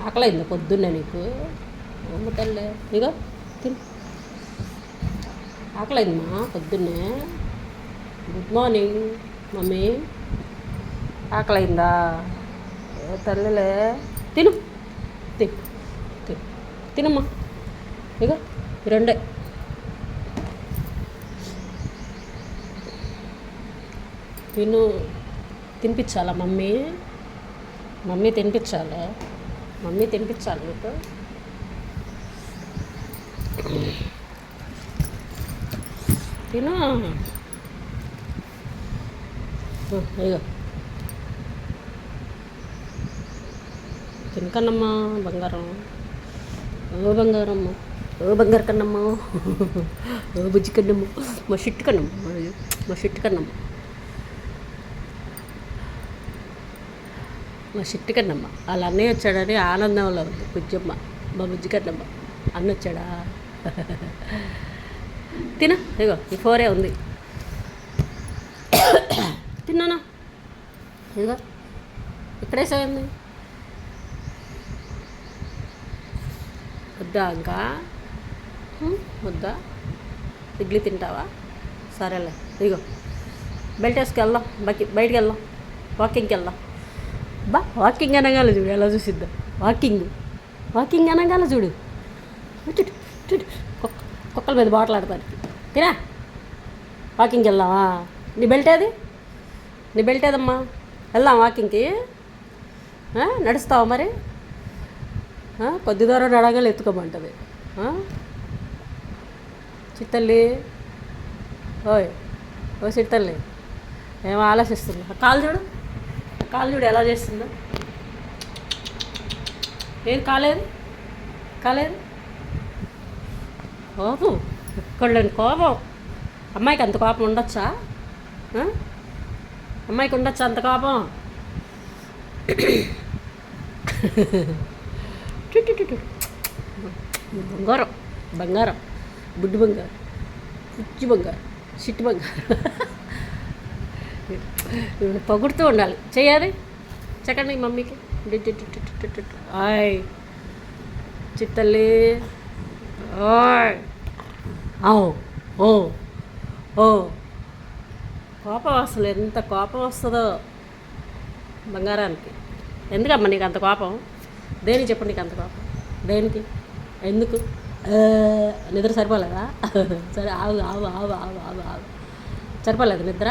ఆకలైంది పొద్దున్నే నీకు? అమ్మ తల్లి ఇగో తిను. ఆకలైందమ్మా పొద్దున్నే? Good morning mummy. ఆకలైందా? తల్లిలే తిను. తిను తిను తినమ్మా. ఇగో రెండే. తిను. తినిపించాలా మమ్మీ? మమ్మీ తినిపించాలా? మమ్మీ తినిపించాలి నీకు? తిను. ఇగో తినకన్నమ్మా బంగారం. ఓ బంగారమ్మ, ఓ బంగారు కన్నమ్మ, ఓ బుజ్జి కన్నమ్మ, మా షిట్టు కన్నమ్మ, మా షిట్టు కన్నమ్మ, మా షిట్టు కన్నమ్మ. వాళ్ళ అన్నయ్య వచ్చాడని ఆనందంలో ఉంది బుజ్జమ్మ, మా బుజ్జి కన్నమ్మ. అన్న వచ్చాడా? తిన. ఇగో ఈ 4 ఉంది. తిన్నానా? ఇదిగో ఇక్కడేసేయండి. వద్దా ఇంకా? వద్దా? ఇడ్లీ తింటావా? సరేలే. ఇదిగో బెల్ట్ వేసుకు వెళ్దాం, బయటికి వెళ్దాం, వాకింగ్కి వెళ్దాం. వాకింగ్ అనగాల చూడు ఎలా చూసిద్దాం. వాకింగ్ అనగాల చూడు. కుక్కల మీద బాటలు ఆడతాను. తినా. వాకింగ్కి వెళ్దామా? నీ బెల్ట్ ఏదమ్మా? వెళ్దాం వాకింగ్కి. నడుస్తావా మరి? కొద్ది దూరం నడగాలి ఎత్తుకోమంటుంది. చిత్తల్లి, ఓయ్ ఓ చిత్తల్లి, ఏమో ఆలోచిస్తుంది. కాలు చూడు ఎలా చేస్తుందో. ఏం కాలేదు కోపం, ఎక్కడలేని కోపం. అమ్మాయికి అంత కోపం ఉండొచ్చా? అమ్మాయికి ఉండొచ్చా అంత కోపం? బంగారం, బుడ్డి బంగారు, పుచ్చి బంగారు, చిట్టి బంగారు. పొగుడుతూ ఉండాలి. చెయ్యాలి చెప్పండి మమ్మీకి. ఆయ్ చిత్తల్లి, ఓయ్ ఓ కోపం. అసలు ఎంత కోపం వస్తుందో బంగారానికి. ఎందుకమ్మా నీకు అంత కోపం? దేనికి చెప్పండి నీకు అంత కోపం? దేనికి? ఎందుకు? నిద్ర సరిపోలేదా? సరే ఆవు సరిపోలేదు నిద్ర.